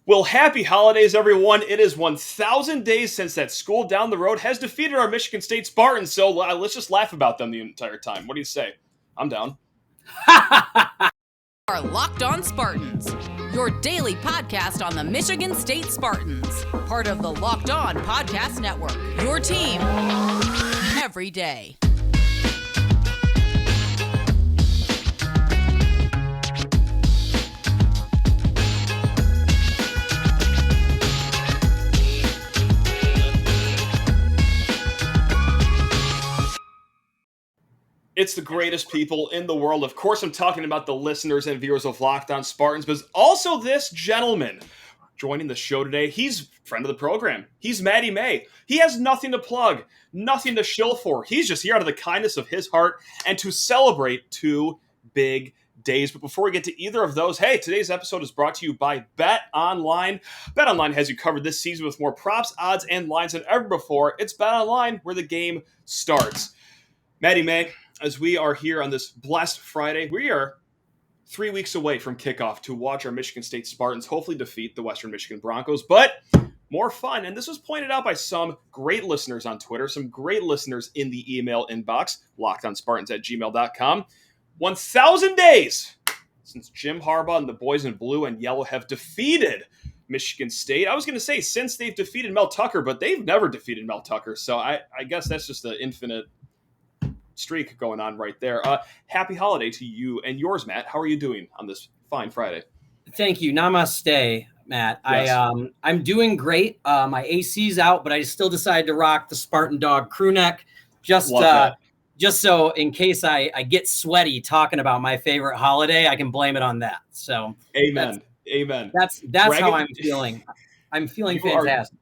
Well, happy holidays, everyone. It is 1,000 days since that school down the road has defeated our Michigan State Spartans, so let's just laugh about them the entire time. What do you say? I'm down. Our Locked On Spartans, your daily podcast on the Michigan State Spartans, part of the Locked On Podcast Network, your team every day. It's the greatest people in the world. Of course, I'm talking about the listeners and viewers of Locked On Spartans, but also this gentleman joining the show today. He's a friend of the program. He's Maddie May. He has nothing to plug, nothing to shill for. He's just here out of the kindness of his heart and to celebrate two big days. But before we get to either of those, hey, today's episode is brought to you by BetOnline. BetOnline has you covered this season with more props, odds, and lines than ever before. It's BetOnline where the game starts. Maddie May, as we are here on this blessed Friday, we are 3 weeks away from kickoff to watch our Michigan State Spartans hopefully defeat the Western Michigan Broncos, but more fun. And this was pointed out by some great listeners on Twitter, some great listeners in the email inbox, lockedonspartans@gmail.com. 1,000 days since Jim Harbaugh and the boys in blue and yellow have defeated Michigan State. I was going to say since they've defeated Mel Tucker, but they've never defeated Mel Tucker. So I guess that's just an infinite streak going on right there. Happy holiday to you and yours, Matt. How are you doing on this fine Friday? Thank you. Namaste, Matt. Yes. I'm doing great. My AC's out, but I still decided to rock the Spartan Dog crew neck just so in case I get sweaty talking about my favorite holiday, I can blame it on that. So Amen. That's how I'm feeling. I'm feeling fantastic.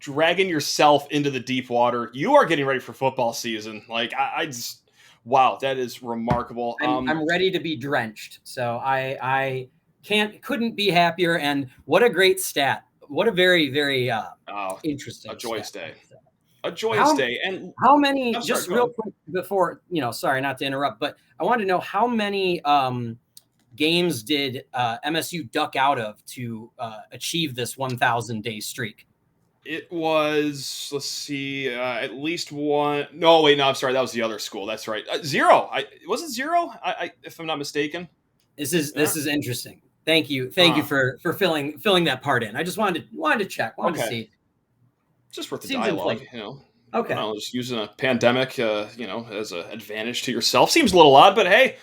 Dragging yourself into the deep water. You are getting ready for football season. Like I just, wow, that is remarkable. I'm ready to be drenched. So I couldn't be happier. And what a great stat. What a very, very interesting. A joyous stat. day. A joyous day. And how many, real quick before, sorry not to interrupt, but I wanted to know how many games did MSU duck out of to achieve this 1,000-day streak? It was, let's see, at least one. No, wait, no, I'm sorry. That was the other school. That's right. 0. Was it 0? If I'm not mistaken. This is interesting. Thank you for filling that part in. I just wanted to check. To see. Just worth the dialogue, Okay. Just using a pandemic, as an advantage to yourself seems a little odd, but hey.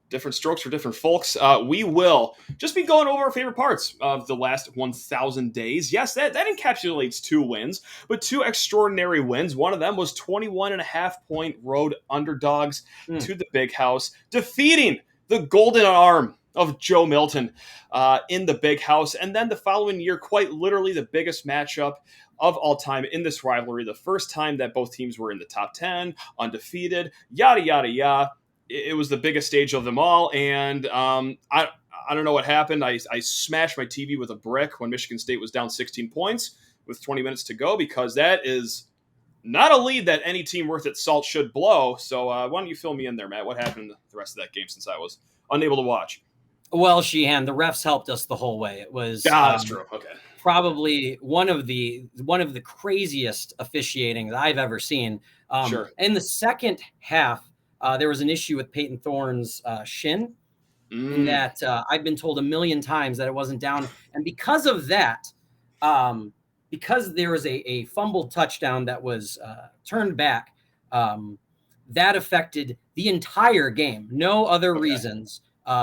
Different strokes for different folks. We will just be going over our favorite parts of the last 1,000 days. Yes, that encapsulates 2 wins, but 2 extraordinary wins. One of them was 21.5-point road underdogs to the Big House, defeating the golden arm of Joe Milton in the Big House. And then the following year, quite literally the biggest matchup of all time in this rivalry. The first time that both teams were in the top 10, undefeated, yada, yada, yada. It was the biggest stage of them all, and I don't know what happened. I smashed my TV with a brick when Michigan State was down 16 points with 20 minutes to go, because that is not a lead that any team worth its salt should blow. So why don't you fill me in there, Matt? What happened the rest of that game since I was unable to watch? Well, Sheehan, the refs helped us the whole way. It was that's true. Okay, probably one of the craziest officiating that I've ever seen. Sure. In the second half. There was an issue with Peyton Thorne's shin, in that I've been told a million times that it wasn't down. And because of that, because there was a fumbled touchdown that was turned back, that affected the entire game. No other reasons.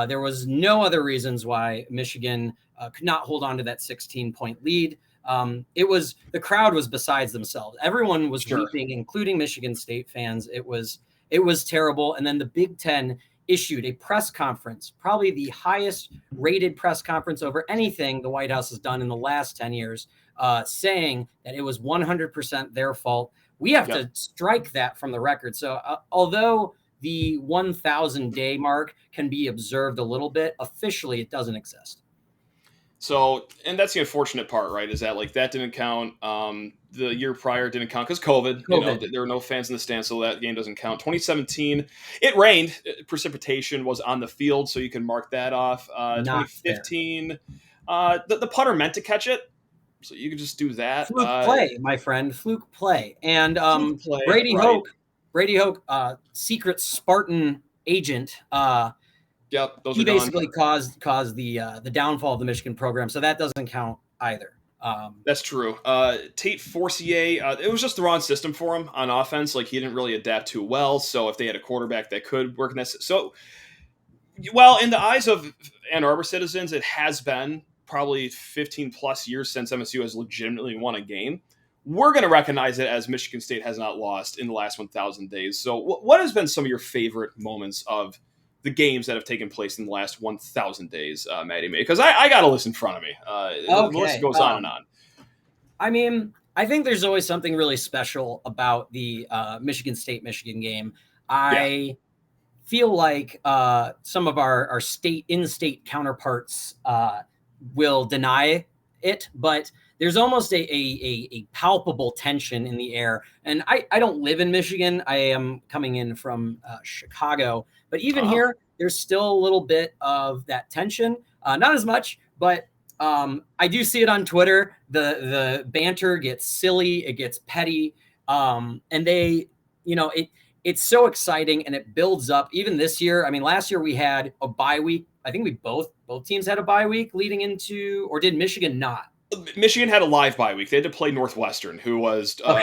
There was no other reasons why Michigan could not hold on to that 16-point lead. The crowd was besides themselves. Everyone was weeping, including Michigan State fans. It was terrible. And then the Big Ten issued a press conference, probably the highest rated press conference over anything the White House has done in the last 10 years, saying that it was 100% their fault. We have to strike that from the record. So although the 1,000-day mark can be observed a little bit, officially it doesn't exist. So, and that's the unfortunate part, right? Is that that didn't count. The year prior didn't count because COVID. There were no fans in the stands, so that game doesn't count. 2017, it rained. Precipitation was on the field, so you can mark that off. 2015, The punter meant to catch it, so you could just do that. Fluke play, my friend, fluke play. And Fluke play, Brady right. Hoke, secret Spartan agent. Yep, those he are gone. basically caused the downfall of the Michigan program, so that doesn't count either. That's true. Tate Forcier, it was just the wrong system for him on offense. Like, he didn't really adapt too well. So if they had a quarterback that could work in this, so well, in the eyes of Ann Arbor citizens, it has been probably 15 plus years since MSU has legitimately won a game. We're going to recognize it as Michigan State has not lost in the last 1,000 days. So what has been some of your favorite moments of the games that have taken place in the last 1,000 days, Maddie May? Because I got a list in front of me. The list goes on and on. I mean, I think there's always something really special about the Michigan State-Michigan game. I feel like some of our in-state counterparts will deny it, but there's almost a palpable tension in the air. And I don't live in Michigan. I am coming in from Chicago. But even here, there's still a little bit of that tension. Not as much, but I do see it on Twitter. The banter gets silly. It gets petty. And they, it's so exciting and it builds up. Even this year, I mean, last year we had a bye week. I think we both teams had a bye week leading into, or did Michigan not? Michigan had a live bye week. They had to play Northwestern, who was a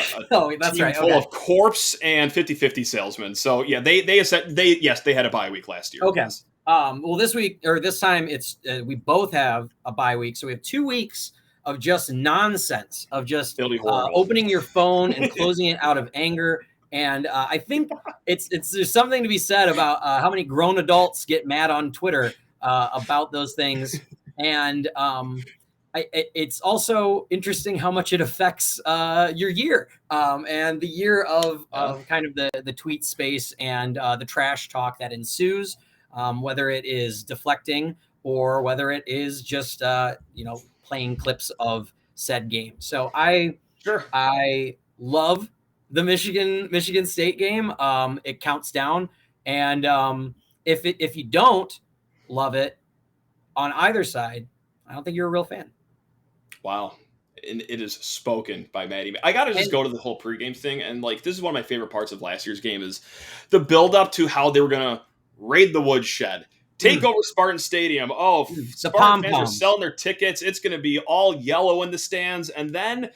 team full of corpse and 50-50 salesmen. So yeah, they had a bye week last year. Okay. Well, this week or this time, it's we both have a bye week, so we have 2 weeks of just nonsense, of just opening your phone and closing it out of anger. And I think there's something to be said about how many grown adults get mad on Twitter about those things, and it's also interesting how much it affects your year and the year of kind of the tweet space and the trash talk that ensues, whether it is deflecting or whether it is just playing clips of said game. So I love the Michigan State game. It counts down, and if you don't love it on either side, I don't think you're a real fan. Wow. And it is spoken by Maddie. I got to just go to the whole pregame thing. And this is one of my favorite parts of last year's game is the build up to how they were going to raid the woodshed, take over Spartan Stadium. Oh, Spartan fans are selling their tickets. It's going to be all yellow in the stands. And then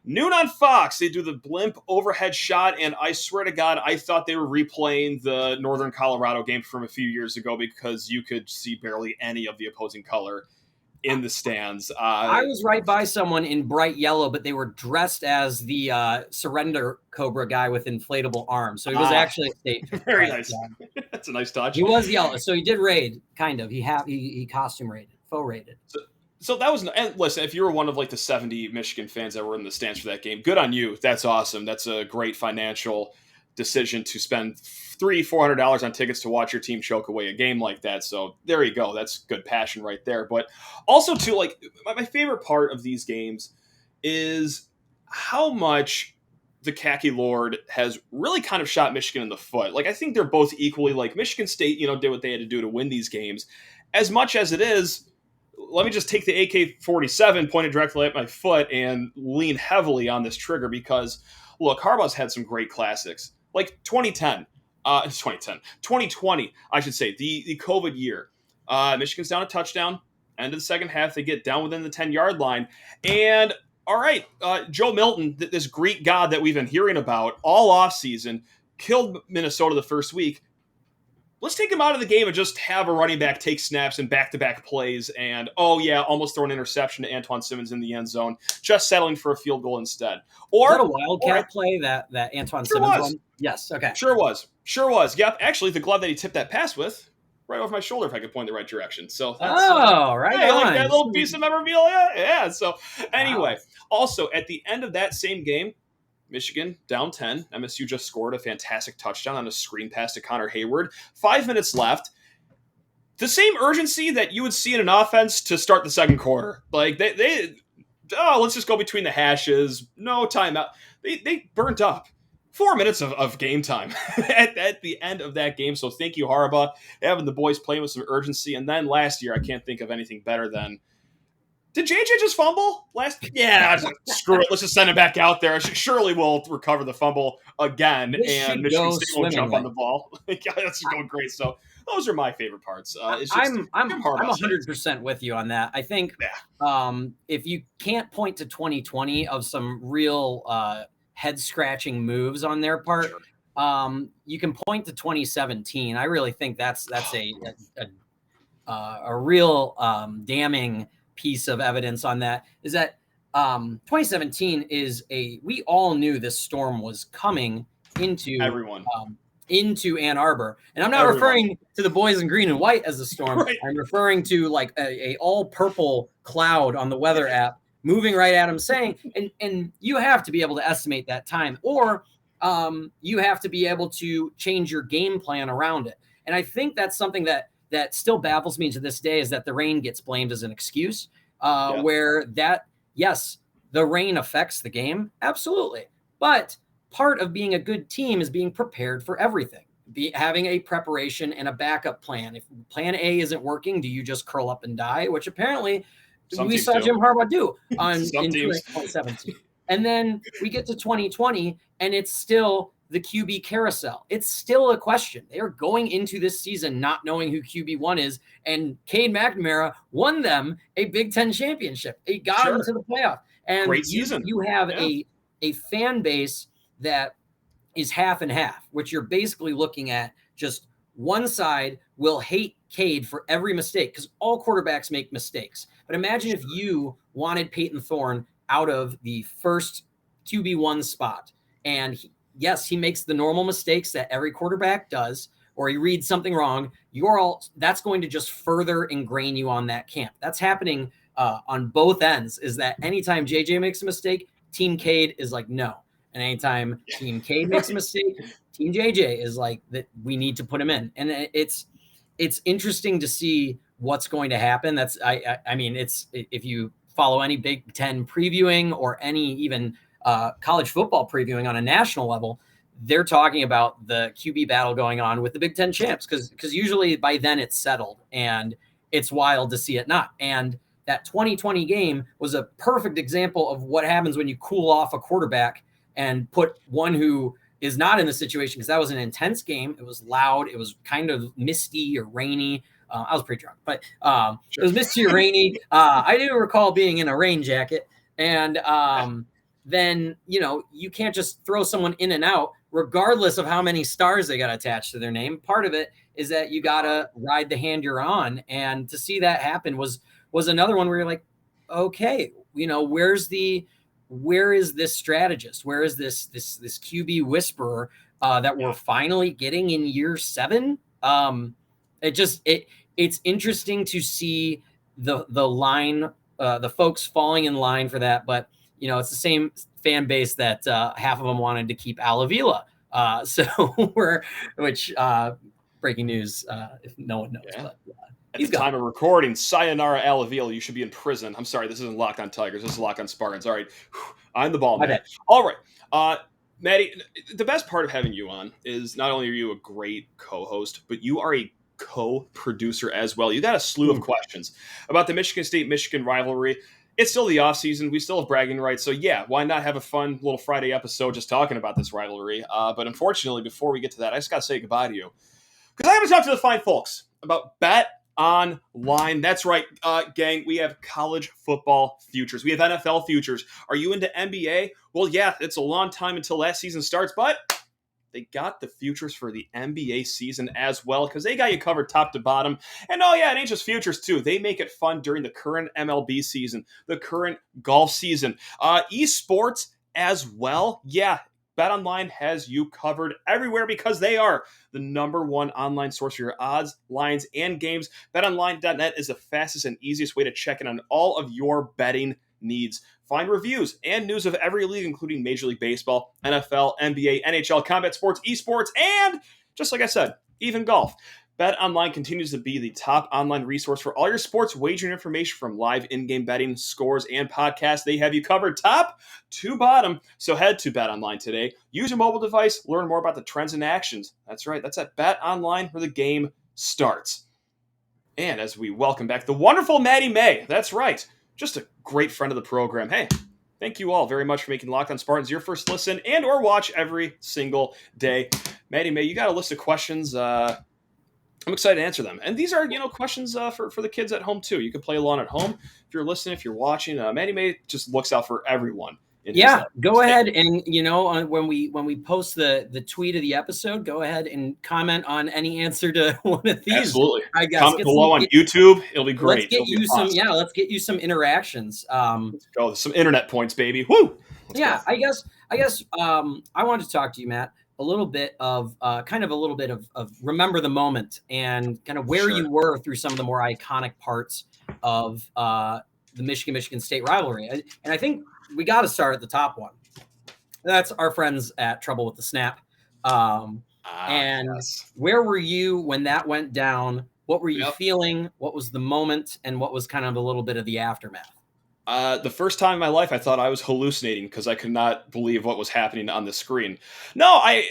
noon on Fox, they do the blimp overhead shot. And I swear to God, I thought they were replaying the Northern Colorado game from a few years ago because you could see barely any of the opposing color in the stands. I was right by someone in bright yellow, but they were dressed as the surrender Cobra guy with inflatable arms. So he was actually a state. Very nice. That's a nice touch. He was yellow. So he did raid, kind of. He costume raided, faux raided. So that was, and listen, if you were one of the 70 Michigan fans that were in the stands for that game, good on you. That's awesome. That's a great financial decision to spend $300-$400 on tickets to watch your team choke away a game like that. So there you go. That's good passion right there. But also too, my favorite part of these games is how much the Khaki Lord has really kind of shot Michigan in the foot. I think they're both equally Michigan State, did what they had to do to win these games. As much as it is, let me just take the AK-47, point it directly at my foot, and lean heavily on this trigger because, look, Harbaugh's had some great classics. 2020, I should say, the COVID year. Michigan's down a touchdown. End of the second half, they get down within the 10-yard line. And, all right, Joe Milton, this Greek god that we've been hearing about all offseason, killed Minnesota the first week. Let's take him out of the game and just have a running back take snaps and back-to-back plays and, almost throw an interception to Antoine Simmons in the end zone, just settling for a field goal instead. Or was that a wildcat play that Antoine Simmons won? Yes, okay. Sure was. Yep, actually, the glove that he tipped that pass with, right over my shoulder if I could point in the right direction. So that's right on. Like that little piece of memorabilia. Yeah, so anyway, also at the end of that same game, Michigan down 10. MSU just scored a fantastic touchdown on a screen pass to Connor Hayward. 5 minutes left. The same urgency that you would see in an offense to start the second quarter. Let's just go between the hashes. No timeout. They burnt up 4 minutes of game time at the end of that game. So thank you, Harbaugh, having the boys playing with some urgency. And then last year, I can't think of anything better than Did JJ just fumble last? Yeah, screw it. Let's just send him back out there. Surely we'll recover the fumble again, and Michigan State will jump on the ball. Yeah, that's going great. So those are my favorite parts. It's just I'm 100% with you on that. I think if you can't point to 2020 of some real head scratching moves on their part, you can point to 2017. I really think that's a real damning piece of evidence on that. Is that 2017 we all knew this storm was coming into everyone. Into Ann Arbor. And I'm not referring to the boys in green and white as a storm. Right. I'm referring to like a all purple cloud on the weather app moving right at them, saying, and you have to be able to estimate that time, or you have to be able to change your game plan around it. And I think that's something that still baffles me to this day, is that the rain gets blamed as an excuse, where yes, the rain affects the game. Absolutely. But part of being a good team is being prepared for everything, having a preparation and a backup plan. If plan A isn't working, do you just curl up and die? Which apparently we saw Jim Harbaugh do in 2017. And then we get to 2020 and it's still the QB carousel. It's still a question. They are going into this season not knowing who QB1 is, and Cade McNamara won them a Big Ten championship. He got them to the playoff. And great season. You have a fan base that is half and half, which you're basically looking at. Just one side will hate Cade for every mistake, because all quarterbacks make mistakes. But imagine if you wanted Peyton Thorne out of the first QB1 spot, and he makes the normal mistakes that every quarterback does, or he reads something wrong. That's going to just further ingrain you on that camp. That's happening on both ends, is that anytime JJ makes a mistake, Team Cade is like, no. And anytime Team Cade makes a mistake, Team JJ is like, that we need to put him in. And it's interesting to see what's going to happen. I mean, it's, if you follow any Big Ten previewing or any even college football previewing on a national level, they're talking about the QB battle going on with the Big Ten champs, because usually by then it's settled, and it's wild to see it not. And that 2020 game was a perfect example of what happens when you cool off a quarterback and put one who is not in the situation, because that was an intense game. It was loud. It was kind of misty or rainy. I was pretty drunk, but it was misty or rainy. I do recall being in a rain jacket, and then, you can't just throw someone in and out, regardless of how many stars they got attached to their name. Part of it is that you got to ride the hand you're on. And to see that happen was another one where you're like, okay, where is this strategist? Where is this QB whisperer that we're finally getting in year 7? It's interesting to see the line, the folks falling in line for that. But it's the same fan base that half of them wanted to keep Al Avila. Breaking news, if no one knows. Yeah. But, at the time of recording, sayonara Al Avila, you should be in prison. I'm sorry, this isn't Locked on Tigers. This is Locked on Spartans. All right, I'm the ball man. All right, Maddie, the best part of having you on is not only are you a great co-host, but you are a co-producer as well. You got a slew of questions about the Michigan State-Michigan rivalry. It's still the offseason. We still have bragging rights. So, yeah, why not have a fun little Friday episode just talking about this rivalry? But unfortunately, before we get to that, I just got to say goodbye to you, because I haven't talked to the fine folks about BetOnline. That's right, gang. We have college football futures. We have NFL futures. Are you into NBA? Well, yeah, it's a long time until last season starts, but they got the futures for the NBA season as well, because they got you covered top to bottom. And it ain't just futures too. They make it fun during the current MLB season, the current golf season, esports as well. Yeah, BetOnline has you covered everywhere, because they are the #1 online source for your odds, lines, and games. BetOnline.net is the fastest and easiest way to check in on all of your betting needs. Find reviews and news of every league, including Major League Baseball, NFL, NBA, NHL, combat sports, esports, and, just like I said, even golf. BetOnline continues to be the top online resource for all your sports wagering information, from live in-game betting, scores, and podcasts. They have you covered top to bottom. So head to BetOnline today. Use your mobile device. Learn more about the trends and actions. That's right. That's at BetOnline, where the game starts. And as we welcome back the wonderful Maddie May. That's right. just a great friend of the program. Hey, thank you all very much for making Locked On Spartans your first listen and or watch every single day. Maddie May, you got a list of questions. I'm excited to answer them. And these are, questions for the kids at home, too. You can play along at home. If you're listening, if you're watching, Maddie May just looks out for everyone. Yeah, go ahead and, when we post the tweet of the episode, go ahead and comment on any answer to one of these. Absolutely. I guess. Comment below on YouTube. It'll be great. Let's get you some interactions. Let's go. Some internet points, baby. Woo! Let's go. I guess I wanted to talk to you, Matt, a little bit of remember the moment and kind of where you were through some of the more iconic parts of the Michigan State rivalry. And I think we got to start at the top one. That's our friends at Trouble with the Snap. Where were you when that went down? What were you feeling? What was the moment? And what was kind of a little bit of the aftermath? The first time in my life, I thought I was hallucinating because I could not believe what was happening on the screen. No, I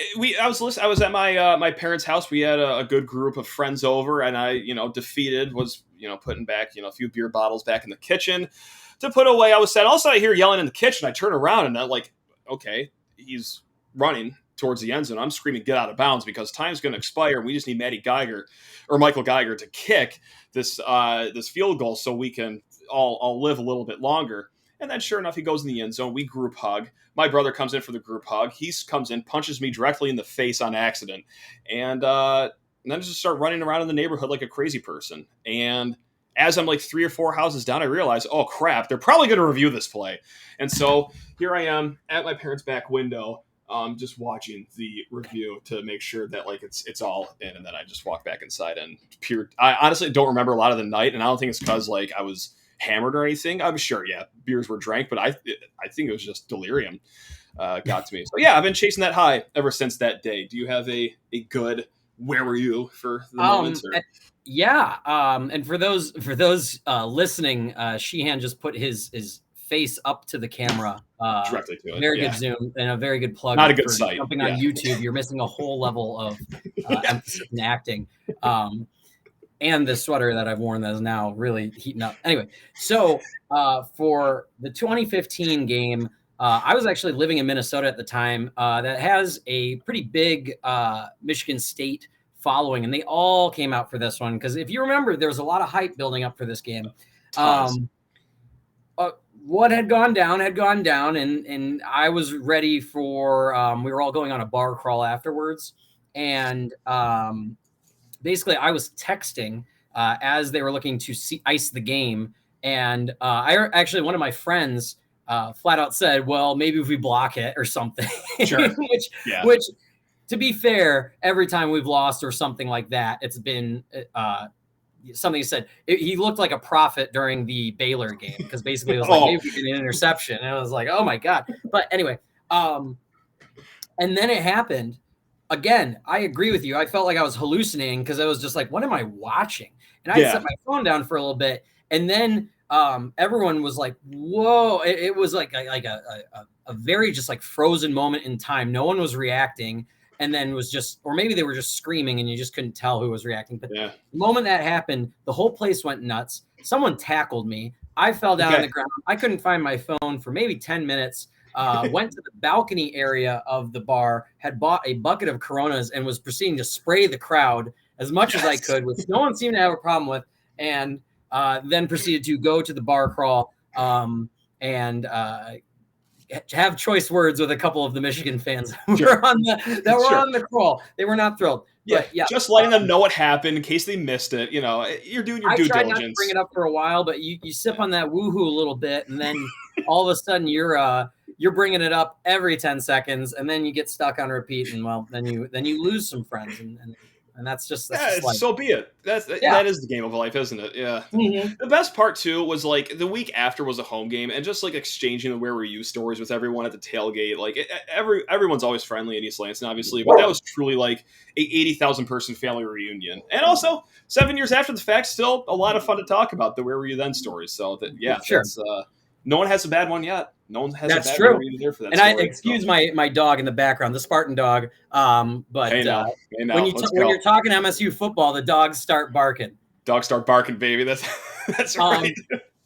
was at my parents' house. We had a good group of friends over, and I, defeated, was, putting back, a few beer bottles back in the kitchen to put away. I was sad. Also, I hear yelling in the kitchen. I turn around and I'm like, okay, he's running towards the end zone. I'm screaming, get out of bounds because time's going to expire. We just need Michael Geiger to kick this field goal so we can all live a little bit longer. And then sure enough, he goes in the end zone. We group hug. My brother comes in for the group hug. He comes in, punches me directly in the face on accident. And then I just start running around in the neighborhood like a crazy person. And as I'm like 3 or 4 houses down, I realize, oh crap, they're probably going to review this play. And so here I am at my parents' back window, just watching the review to make sure that like it's all in. And then I just walk back inside and I honestly don't remember a lot of the night. And I don't think it's because like I was hammered or anything. I'm sure, beers were drank, but I think it was just delirium got to me. So I've been chasing that high ever since that day. Do you have a good where were you for the moment? And for those listening, Sheehan just put his face up to the camera. Directly to it. Very good zoom and a very good plug. Not a good sight. Jumping on YouTube, you're missing a whole level of emphasis in acting. And the sweater that I've worn that is now really heating up. Anyway, so for the 2015 game, I was actually living in Minnesota at the time. That has a pretty big Michigan State following, and they all came out for this one because if you remember, there was a lot of hype building up for this game. What had gone down, and I was ready for. We were all going on a bar crawl afterwards, and basically, I was texting as they were looking to ice the game, and one of my friends flat out said, "Well, maybe if we block it or something." Sure. which, to be fair, every time we've lost or something like that, it's been something he said. He looked like a prophet during the Baylor game because basically it was like maybe we get an interception, and I was like, "Oh my god!" But anyway, and then it happened. Again, I agree with you. I felt like I was hallucinating because I was just like, what am I watching? And I set my phone down for a little bit. And then everyone was like, whoa. It was like a very just like frozen moment in time. No one was reacting. And then or maybe they were just screaming and you just couldn't tell who was reacting. But the moment that happened, the whole place went nuts. Someone tackled me. I fell down on the ground. I couldn't find my phone for maybe 10 minutes. Went to the balcony area of the bar, had bought a bucket of Coronas and was proceeding to spray the crowd as much as I could, which no one seemed to have a problem with, and then proceeded to go to the bar crawl and have choice words with a couple of the Michigan fans that were on the crawl. They were not thrilled. But just letting them know what happened in case they missed it. You're doing your due diligence. I tried not to bring it up for a while, but you sip on that woohoo a little bit, and then all of a sudden you're bringing it up every 10 seconds, and then you get stuck on repeat, and then you lose some friends, and that's just life. So be it. That is the game of life, isn't it? Yeah. Mm-hmm. The best part too was like the week after was a home game, and just like exchanging the where were you stories with everyone at the tailgate. Like everyone's always friendly in East Lansing, obviously, but that was truly like a 80,000 person family reunion, and also 7 years after the fact, still a lot of fun to talk about the where were you then stories. So sure. No one has a bad one yet. No one has That's a bad true. one either for that and story, I excuse my dog in the background, the Spartan dog. But hey now. When you're talking MSU football, the dogs start barking. Dogs start barking, baby. That's right.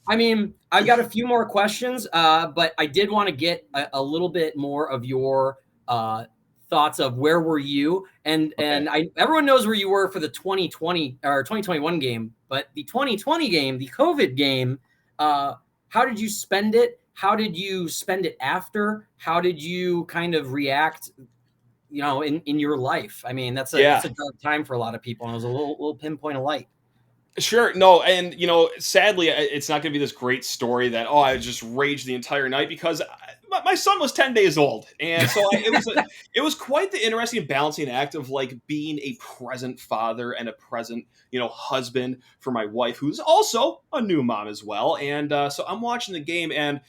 I mean, I've got a few more questions, but I did want to get a little bit more of your thoughts of where were you, and everyone knows where you were for the 2020 or 2021 game, but the 2020 game, the COVID game, how did you spend it? How did you spend it after? How did you kind of react, in your life? I mean, that's a dark time for a lot of people, and it was a little pinpoint of light. Sure. No, and sadly, it's not going to be this great story that I just raged the entire night, because my son was 10 days old, and so it was quite the interesting balancing act of like being a present father and a present husband for my wife, who's also a new mom as well. And so I'm watching the game, and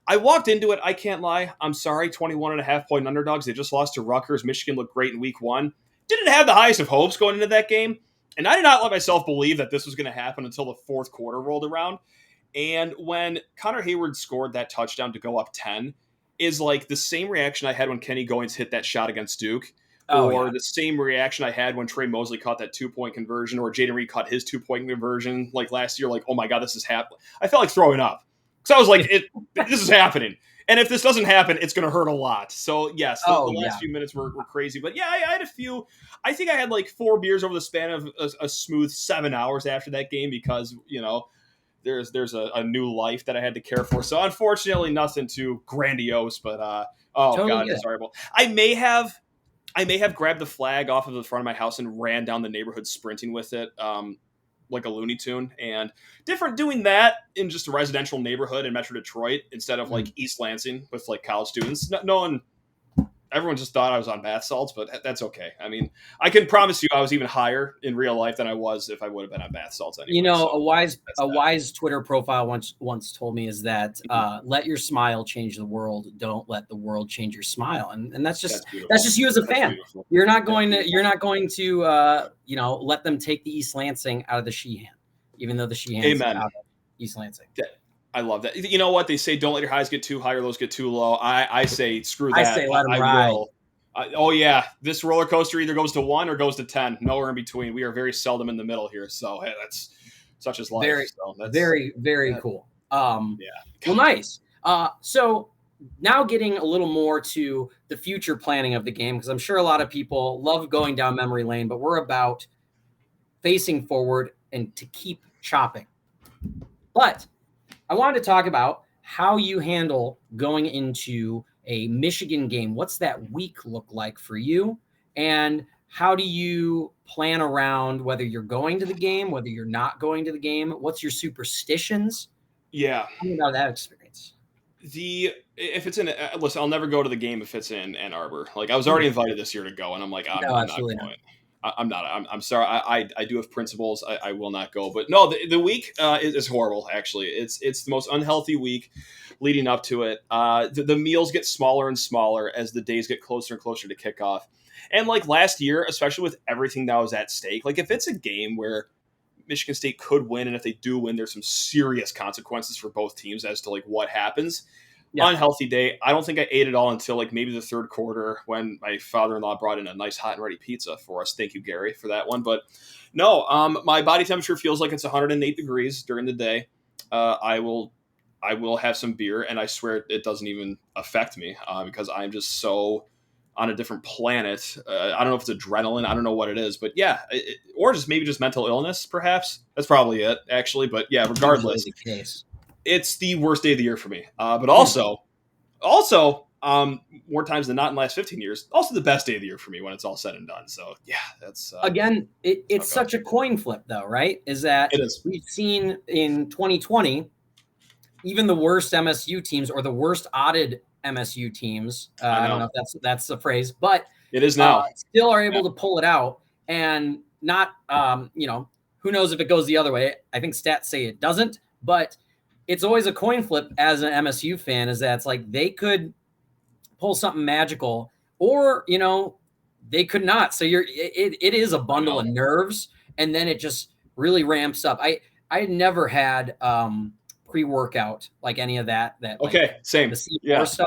I walked into it. I can't lie. I'm sorry. 21.5-point underdogs. They just lost to Rutgers. Michigan looked great in week 1. Didn't have the highest of hopes going into that game. And I did not let myself believe that this was going to happen until the fourth quarter rolled around. And when Connor Hayward scored that touchdown to go up 10 is like the same reaction I had when Kenny Goins hit that shot against Duke. The same reaction I had when Trey Mosley caught that 2-point conversion, or Jaden Reed caught his 2-point conversion like last year. Like, oh my God, this is happening. I felt like throwing up. So I was like, this is happening. And if this doesn't happen, it's going to hurt a lot. So, yes, the last few minutes were crazy. But, yeah, I had a few. I think I had like 4 beers over the span of a smooth 7 hours after that game, because, there's a new life that I had to care for. So, unfortunately, nothing too grandiose. But, God, it's horrible. I may have grabbed the flag off of the front of my house and ran down the neighborhood sprinting with it. Like a Looney Tune, and different doing that in just a residential neighborhood in Metro Detroit instead of like East Lansing with like college students. Everyone just thought I was on bath salts, but that's okay. I mean, I can promise you I was even higher in real life than I was if I would have been on bath salts anyway. A wise Twitter profile once told me is that let your smile change the world. Don't let the world change your smile. And that's just you as a fan. You're not going to let them take the East Lansing out of the Sheehan, even though the Sheehan's out of East Lansing. I love that. You know what they say? Don't let your highs get too high or lows get too low. I say screw that. I say let them ride. Will. This roller coaster either goes to 1 or goes to 10. Nowhere in between. We are very seldom in the middle here. So hey, that's such as life. Very, very cool. Well, nice. So now getting a little more to the future planning of the game, because I'm sure a lot of people love going down memory lane, but we're about facing forward and to keep chopping. But I wanted to talk about how you handle going into a Michigan game. What's that week look like for you? And how do you plan around whether you're going to the game, whether you're not going to the game? What's your superstitions? Yeah. Tell me about that experience. If it's in, listen, I'll never go to the game if it's in Ann Arbor. Like, I was already invited this year to go, and I'm like, I'm not going. I'm not. I'm sorry. I do have principles. I will not go. But no, the week is horrible. Actually, it's the most unhealthy week leading up to it. The meals get smaller and smaller as the days get closer and closer to kickoff. And like last year, especially with everything that was at stake, like if it's a game where Michigan State could win, and if they do win, there's some serious consequences for both teams as to like what happens. Yeah. Unhealthy day. I don't think I ate it all until like maybe the third quarter when my father-in-law brought in a nice hot and ready pizza for us. Thank you, Gary, for that one. But no, my body temperature feels like it's 108 degrees during the day. I will have some beer, and I swear it doesn't even affect me because I'm just so on a different planet. I don't know if it's adrenaline. I don't know what it is, but yeah, or just maybe just mental illness, perhaps. That's probably it, actually. But yeah, regardless. The case. It's the worst day of the year for me. But also, more times than not in the last 15 years, also the best day of the year for me when it's all said and done. So, yeah, that's... Again, it's such a coin flip, though, right? Is that we've seen in 2020, even the worst MSU teams or the worst odded MSU teams, I don't know if that's the phrase, but it is now. Still are able to pull it out and not, who knows if it goes the other way. I think stats say it doesn't, but it's always a coin flip as an MSU fan, is that it's like they could pull something magical or, they could not. So it is a bundle of nerves, and then it just really ramps up. I had never had pre-workout, like any of that okay, same. The C4 stuff.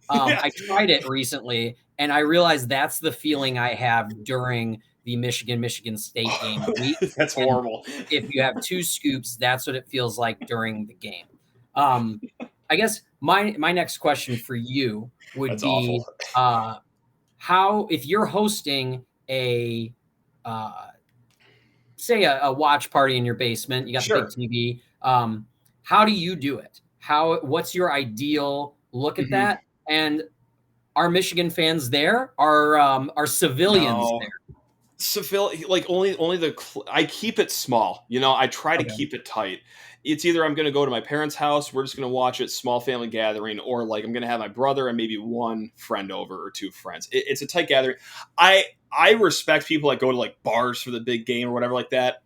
I tried it recently, and I realized that's the feeling I have during the Michigan State game week. That's horrible. If you have 2 scoops, that's what it feels like during the game. I guess my next question for you would That's be, awful. how, if you're hosting a, say a watch party in your basement, you got the big Sure. TV. How do you do it? What's your ideal look at Mhm. that? And are Michigan fans there? Are civilians No. there? Like only I keep it small. I try to Okay. keep it tight. It's either I'm going to go to my parents' house, we're just going to watch it, small family gathering, or like I'm going to have my brother and maybe one friend over or two friends. It's a tight gathering. I respect people that go to like bars for the big game or whatever like that.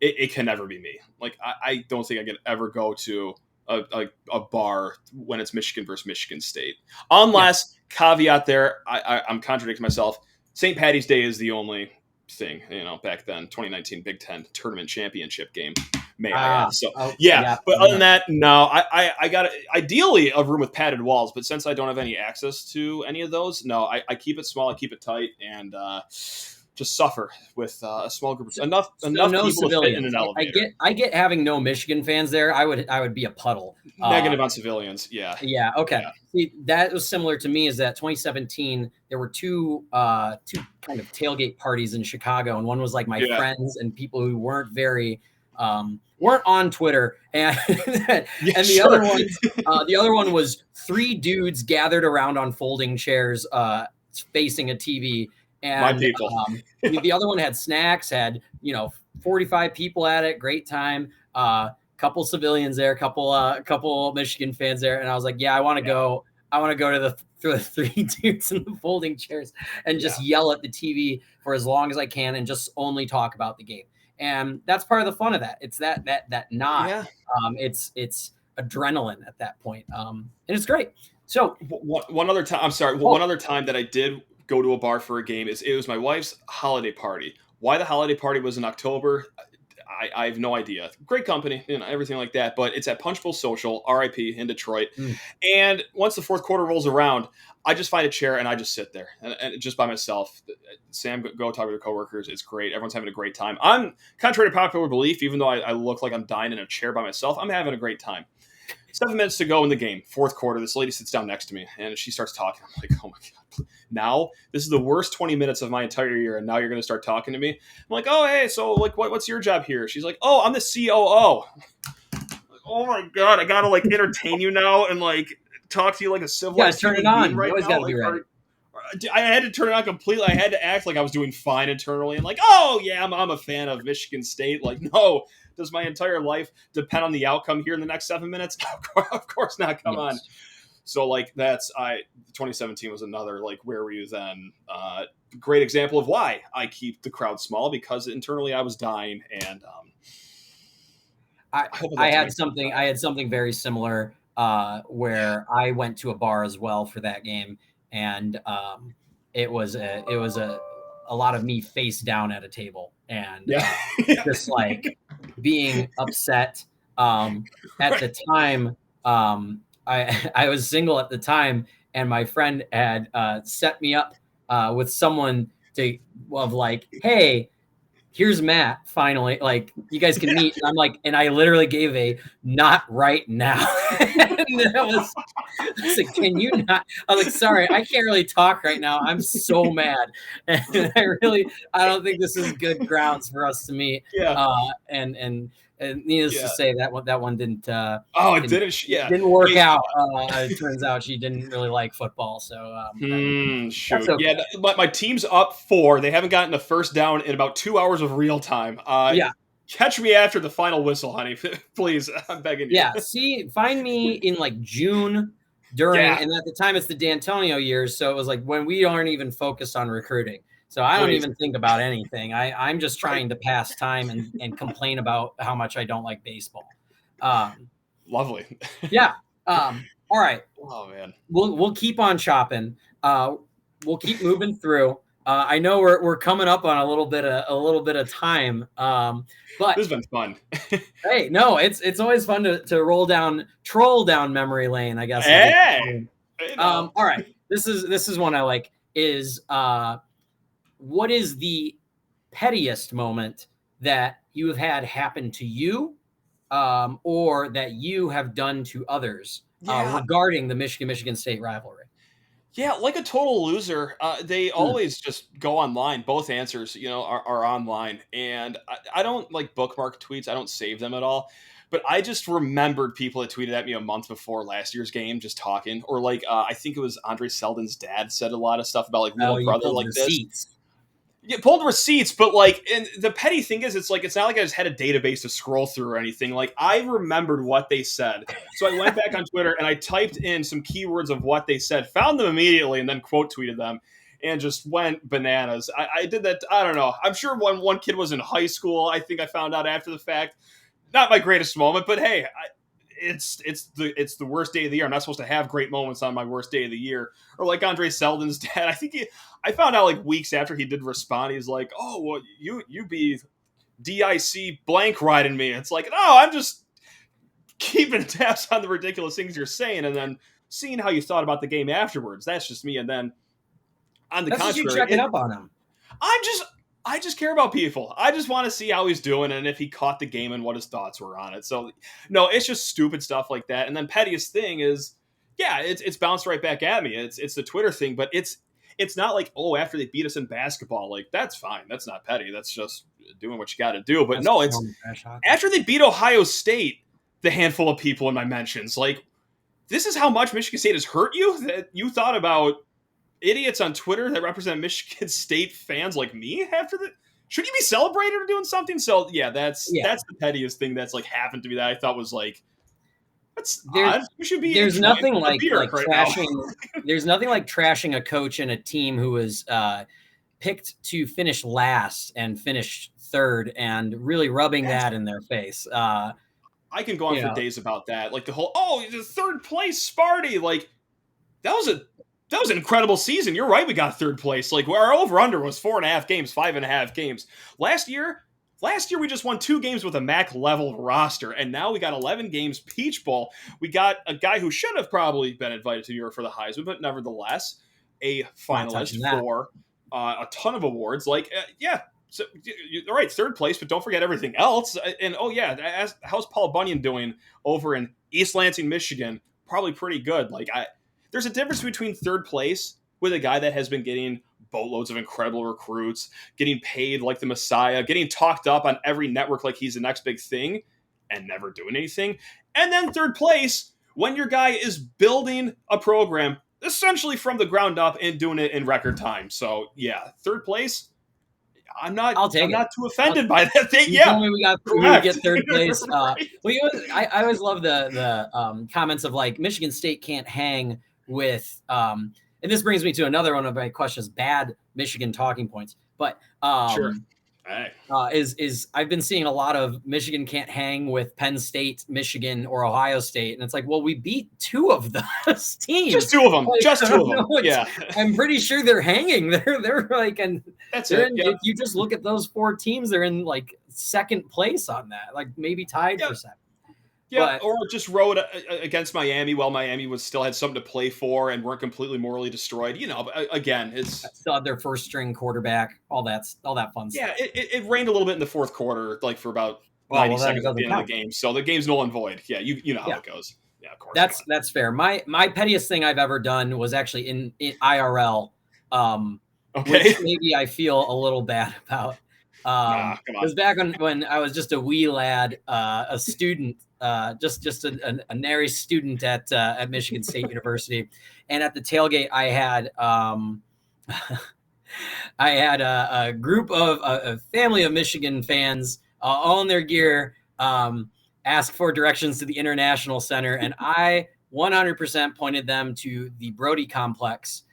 It can never be me. Like I don't think I could ever go to a bar when it's Michigan versus Michigan State, Yeah. unless caveat there. I'm contradicting myself. St. Patty's Day is the only thing, back then, 2019 Big Ten tournament championship game, may I add. So Oh, yeah, yeah. but I other than remember. that, no, I got ideally a room with padded walls, but since I don't have any access to any of those, no, I keep it small, I keep it tight, and just suffer with a small group, enough So no people to fit in civilians. an elevator. I get having no Michigan fans there. I would be a puddle. Negative on civilians, yeah, Yeah. Okay. yeah, See, that was similar to me. Is that 2017? There were two kind of tailgate parties in Chicago, and one was like my yeah. friends and people who weren't on Twitter, and Yeah, and sure. the other one was three dudes gathered around on folding chairs, facing a TV, My and people. the other one had snacks, had 45 people at it, great time. Couple civilians there, couple Michigan fans there, and I was like, yeah, I want to go. I want to go to the three dudes in the folding chairs and just yell at the TV for as long as I can and just only talk about the game. And that's part of the fun of that. It's that knot. Yeah. It's adrenaline at that point, and it's great. So One other time, I'm sorry. One other time that I did go to a bar for a game is it was my wife's holiday party. Why the holiday party was in October, I have no idea. Great company, everything like that. But it's at Punch Bowl Social, RIP, in Detroit. And once the fourth quarter rolls around, I just find a chair and I just sit there and just by myself. Sam, go talk with your coworkers. It's great. Everyone's having a great time. I'm contrary to popular belief, even though I look like I'm dying in a chair by myself, I'm having a great time. 7 minutes to go in the game, fourth quarter. This lady sits down next to me and she starts talking. I'm like, oh my God. Now, this is the worst 20 minutes of my entire year. And now you're going to start talking to me. I'm like, oh, hey, so like, what's your job here? She's like, oh, I'm the COO. Like, oh my God. I got to like entertain you now and like talk to you like a civilized turn it human being on. right You always now. got to Like, be ready. I had to turn it on completely. I had to act like I was doing fine internally and like, oh yeah, I'm a fan of Michigan State. Like, no, does my entire life depend on the outcome here in the next 7 minutes? Of course not. Come on. So like 2017 was another like where were you then? Great example of why I keep the crowd small because internally I was dying and I had something very similar where I went to a bar as well for that game, and it was a lot of me face down at a table and just like being upset. At the time, I was single at the time, and my friend had set me up with someone like, hey, here's Matt, finally, like you guys can meet. And I'm like, and I literally gave a not right now. And I was like, can you not? I was like, sorry, I can't really talk right now. I'm so mad. And I don't think this is good grounds for us to meet. And needless to say, that one didn't. It didn't. Didn't work out. It turns out she didn't really like football, so shoot. that's okay. My team's up 4. They haven't gotten a first down in about 2 hours of real time. Catch me after the final whistle, honey. Please, I'm begging you. Yeah, find me in like June during, and at the time it's the D'Antonio years, so it was like when we aren't even focused on recruiting. So I don't even think about anything. I'm just trying to pass time and complain about how much I don't like baseball. Lovely. Yeah. All right. Oh man. We'll keep on chopping. We'll keep moving through. I know we're coming up on a little bit of time. But this has been fun. Hey, no, it's always fun to troll down memory lane, I guess. Hey. All right. This is one I like. Is what is the pettiest moment that you have had happen to you or that you have done to others regarding the Michigan State rivalry? Yeah, like a total loser. They always just go online. Both answers, are online, and I don't like bookmark tweets. I don't save them at all. But I just remembered people that tweeted at me a month before last year's game, just talking, or like I think it was Andre Seldon's dad said a lot of stuff about like little brother like receipts. This. Yeah, pulled receipts, but like, and the petty thing is, it's like, it's not like I just had a database to scroll through or anything. Like, I remembered what they said. So I went back on Twitter and I typed in some keywords of what they said, found them immediately, and then quote tweeted them and just went bananas. I did that. I don't know. I'm sure when one kid was in high school, I think I found out after the fact. Not my greatest moment, but hey, it's the worst day of the year. I'm not supposed to have great moments on my worst day of the year. Or like Andre Seldon's dad. I found out like weeks after he did respond. He's like, "Oh, well, you be DIC blank riding me." It's like, no, I'm just keeping tabs on the ridiculous things you're saying, and then seeing how you thought about the game afterwards. That's just me. And then on the contrary, you checking up on him. I just care about people. I just want to see how he's doing and if he caught the game and what his thoughts were on it. So, no, it's just stupid stuff like that. And then pettiest thing is, yeah, it's bounced right back at me. It's the Twitter thing, but it's not like, oh, after they beat us in basketball, like, that's fine. That's not petty. That's just doing what you got to do. But no, it's after they beat Ohio State, the handful of people in my mentions, like, this is how much Michigan State has hurt you, that you thought about idiots on Twitter that represent Michigan State fans like me after the. Should you be celebrated or doing something? So yeah, that's the pettiest thing that's like happened to me that I thought was like, that's odd. You should be. There's nothing like right trashing. There's nothing like trashing a coach and a team who was picked to finish last and finish third, and really rubbing that in their face. I can go on for days about that. Like the whole, the third place Sparty, like that was an incredible season. You're right. We got third place. Like our over under was 4.5 games, 5.5 games. Last year we just won 2 games with a MAC level roster. And now we got 11 games, Peach Bowl. We got a guy who should have probably been invited to Europe for the Heisman, but nevertheless a finalist for a ton of awards. Like, so you're right. Third place, but don't forget everything else. And how's Paul Bunyan doing over in East Lansing, Michigan? Probably pretty good. Like there's a difference between third place with a guy that has been getting boatloads of incredible recruits, getting paid like the Messiah, getting talked up on every network like he's the next big thing, and never doing anything. And then third place when your guy is building a program essentially from the ground up and doing it in record time. So yeah, third place. I'm not too offended by that thing. You told me we get third place. Right. I always love the comments of like Michigan State can't hang with, and this brings me to another one of my questions, bad Michigan talking points. But sure. Is I've been seeing a lot of Michigan can't hang with Penn State, Michigan, or Ohio State, and it's like, well, we beat 2 of those teams, just 2 of them, Yeah, I'm pretty sure they're hanging. They're like, and that's it. Yeah. If you just look at those 4 teams, they're in like second place on that, like maybe tied for second. Yeah, or just rode against Miami while Miami still had something to play for and weren't completely morally destroyed. But again, it's still had their first string quarterback, all that fun stuff. Yeah, it rained a little bit in the fourth quarter, like for about 90 seconds at the end of the game. So the game's null and void. Yeah, you know how it goes. Yeah, of course. That's fair. My pettiest thing I've ever done was actually in IRL, which maybe I feel a little bad about. It was back when I was just a wee lad, a student, just a nary student at Michigan State University, and at the tailgate I had a group of a family of Michigan fans, all in their gear, ask for directions to the International Center, and I 100% pointed them to the Brody Complex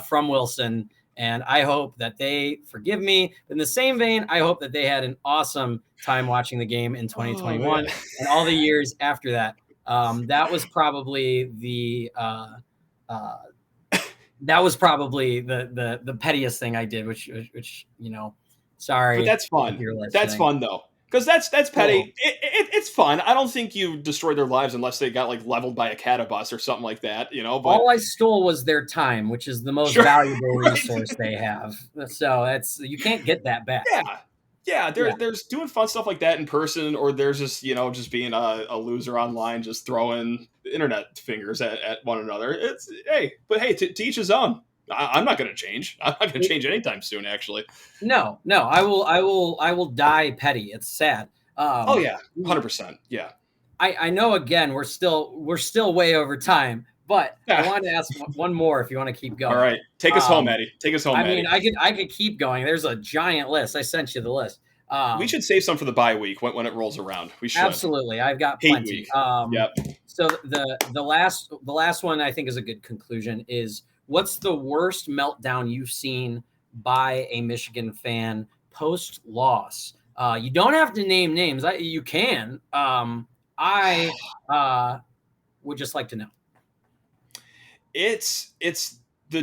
from Wilson. And I hope that they forgive me. In the same vein, I hope that they had an awesome time watching the game in 2021 and all the years after that. That was probably the pettiest thing I did, which sorry. But that's fun. That's fun though. Because that's petty. Cool. It's fun. I don't think you destroyed their lives unless they got like leveled by a catbus or something like that. But all I stole was their time, which is the most valuable resource they have. So you can't get that back. Yeah. Yeah, there's doing fun stuff like that in person, or there's just just being a loser online, just throwing internet fingers at one another. It's but hey, to each his own. I'm not going to change. I'm not going to change anytime soon. Actually. No, I will die petty. It's sad. Oh yeah, 100%. Yeah. I know. Again, we're still way over time, but I wanted to ask one more if you want to keep going. All right, take us home, Eddie. Take us home. Mean, I could keep going. There's a giant list. I sent you the list. We should save some for the bye week when it rolls around. We should. Absolutely, I've got plenty. Yep. So the last one I think is a good conclusion is, what's the worst meltdown you've seen by a Michigan fan post loss? You don't have to name names. You can. I would just like to know. It's the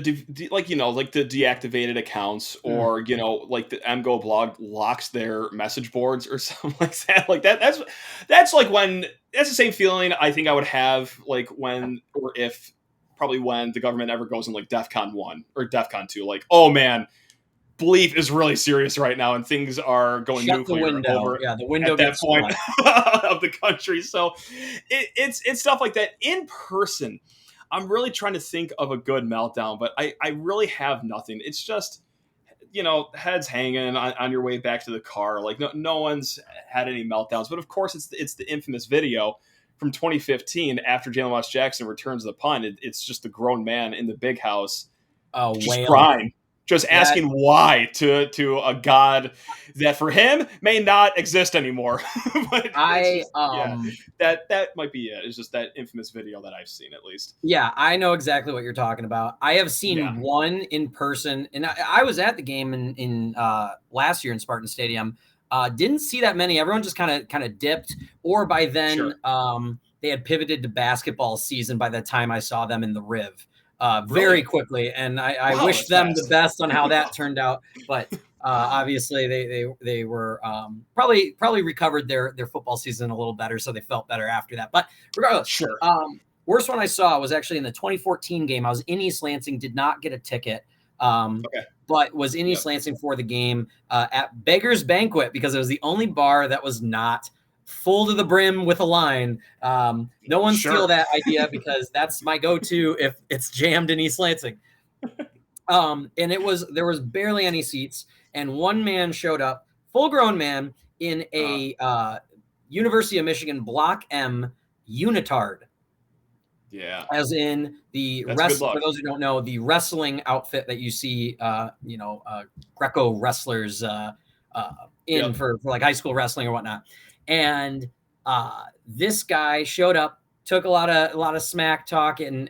like the deactivated accounts, or like the MGO blog locks their message boards or something like that. Like that's like when that's the same feeling I think I would have like when the government ever goes in like DEFCON 1 or DEFCON 2. Like, oh man, belief is really serious right now, and things are going nuclear over the window at that point of the country. So it's stuff like that in person. I'm really trying to think of a good meltdown, but I really have nothing. It's just, heads hanging on your way back to the car. Like no one's had any meltdowns, but of course it's the infamous video from 2015 after Jalen Moss Jackson returns the punt. It's just the grown man in the big house, just crying. Just asking why to a God that for him may not exist anymore. But that might be it. It's just that infamous video that I've seen, at least. Yeah, I know exactly what you're talking about. I have seen one in person, and I was at the game in last year in Spartan Stadium. Didn't see that many. Everyone just kind of dipped, or by then they had pivoted to basketball season by the time I saw them in the Riv. Very quickly, and I wish them the best on how that turned out. But obviously, they were probably recovered their football season a little better, so they felt better after that. But regardless, worst one I saw was actually in the 2014 game. I was in East Lansing, did not get a ticket, but was in East Lansing for the game at Beggar's Banquet because it was the only bar that was not full to the brim with a line. No one steal that idea because that's my go-to if it's jammed in East Lansing. And there was barely any seats, and one man showed up, full-grown man in a University of Michigan Block M unitard. Yeah, as in the for those who don't know, the wrestling outfit that you see, Greco wrestlers for like high school wrestling or whatnot. And this guy showed up, took a lot of smack talk, and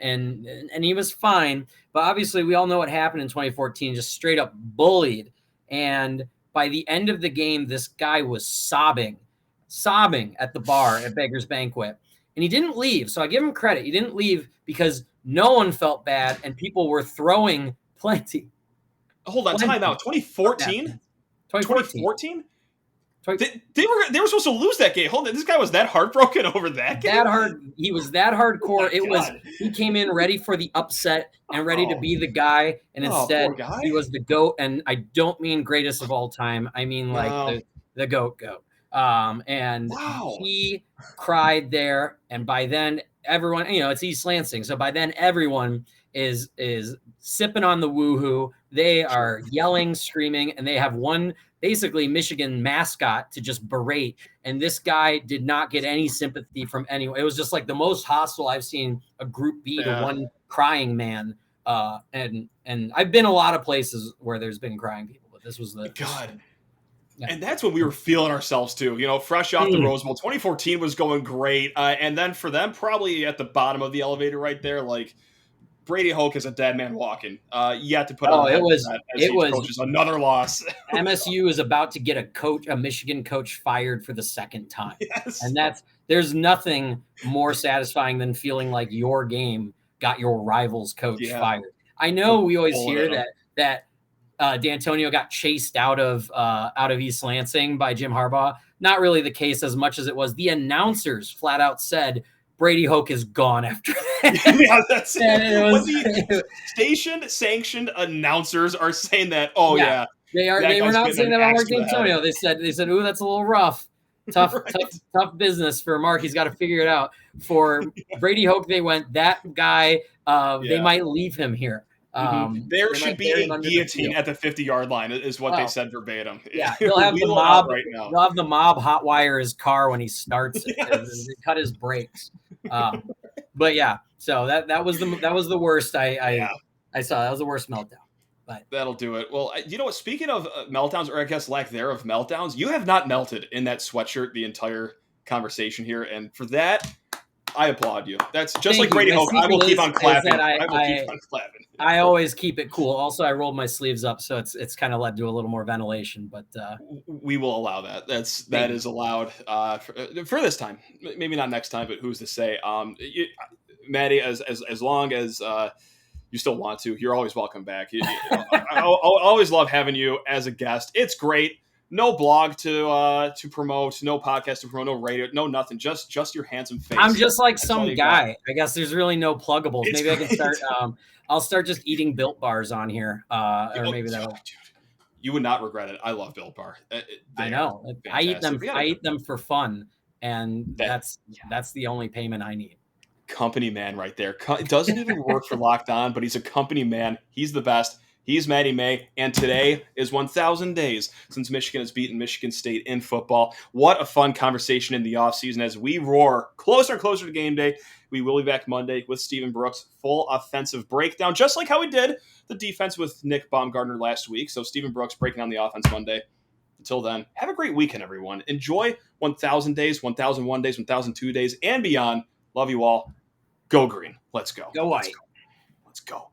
he was fine. But obviously, we all know what happened in 2014, just straight up bullied. And by the end of the game, this guy was sobbing at the bar at Beggar's Banquet. And he didn't leave. So I give him credit. He didn't leave because no one felt bad and people were throwing plenty. Hold on, time out. 2014? 2014? They were supposed to lose that game. Hold on, this guy was that heartbroken over that game? He was that hardcore. He came in ready for the upset and ready to be the guy, and instead he was the GOAT. And I don't mean greatest of all time. I mean like the GOAT. He cried there, and by then everyone, it's East Lansing, so by then everyone is sipping on the woohoo. They are yelling, screaming, and they have one basically Michigan mascot to just berate. And this guy did not get any sympathy from anyone. It was just like the most hostile I've seen a group be to one crying man. And I've been a lot of places where there's been crying people, but this was God. Yeah. And that's when we were feeling ourselves too, fresh off the Rose Bowl. 2014 was going great. And then for them, probably at the bottom of the elevator right there, like Brady Hoke is a dead man walking. You have to put on it was another loss. MSU is about to get a Michigan coach fired for the second time. Yes. And there's nothing more satisfying than feeling like your game got your rival's coach fired. I know we always hear that D'Antonio got chased out of East Lansing by Jim Harbaugh. Not really the case as much as it was the announcers flat out said Brady Hoke is gone after that. Yeah, that's it. When the station-sanctioned announcers are saying that, They That were guy's not getting saying an that about axe Mark to the head. D'Antonio. They said, ooh, that's a little rough. Tough, Right. tough business for Mark. He's got to figure it out. For Brady Hoke, they went, that guy, they might leave him here. There should be a guillotine at the 50-yard line, is what they said verbatim. Yeah, they'll have the Wheel it mob out right now. They'll have the mob hotwire his car when he starts it. Yes. They cut his brakes. But yeah, so that was the worst I saw. That was the worst meltdown. But that'll do it. Well, you know what? Speaking of meltdowns, or I guess lack thereof meltdowns, you have not melted in that sweatshirt the entire conversation here, and for that, I applaud you. That's just like Brady Hoke. I will keep on clapping. I will keep on clapping. I always keep it cool. Also, I rolled my sleeves up, so it's kind of led to a little more ventilation. But we will allow that. That is allowed for this time. Maybe not next time, but who's to say? Maddie, as long as you still want to, you're always welcome back. I always love having you as a guest. It's great. No blog to promote, no podcast to promote, no radio, no nothing. Just your handsome face. I'm just like some guy. I guess there's really no pluggables. Maybe I can start. I'll start just eating Built Bars on here, or maybe that'll. You would not regret it. I love Built Bar. I know. I eat them. I eat them for fun, and that's the only payment I need. Company man right there. It doesn't even work for Locked On, but he's a company man. He's the best. He's Maddie May, and today is 1,000 days since Michigan has beaten Michigan State in football. What a fun conversation in the offseason as we roar closer and closer to game day. We will be back Monday with Stephen Brooks, full offensive breakdown, just like how we did the defense with Nick Baumgartner last week. So Stephen Brooks breaking down the offense Monday. Until then, have a great weekend, everyone. Enjoy 1,000 days, 1,001 days, 1,002 days, and beyond. Love you all. Go green. Let's go. Go white. Let's go.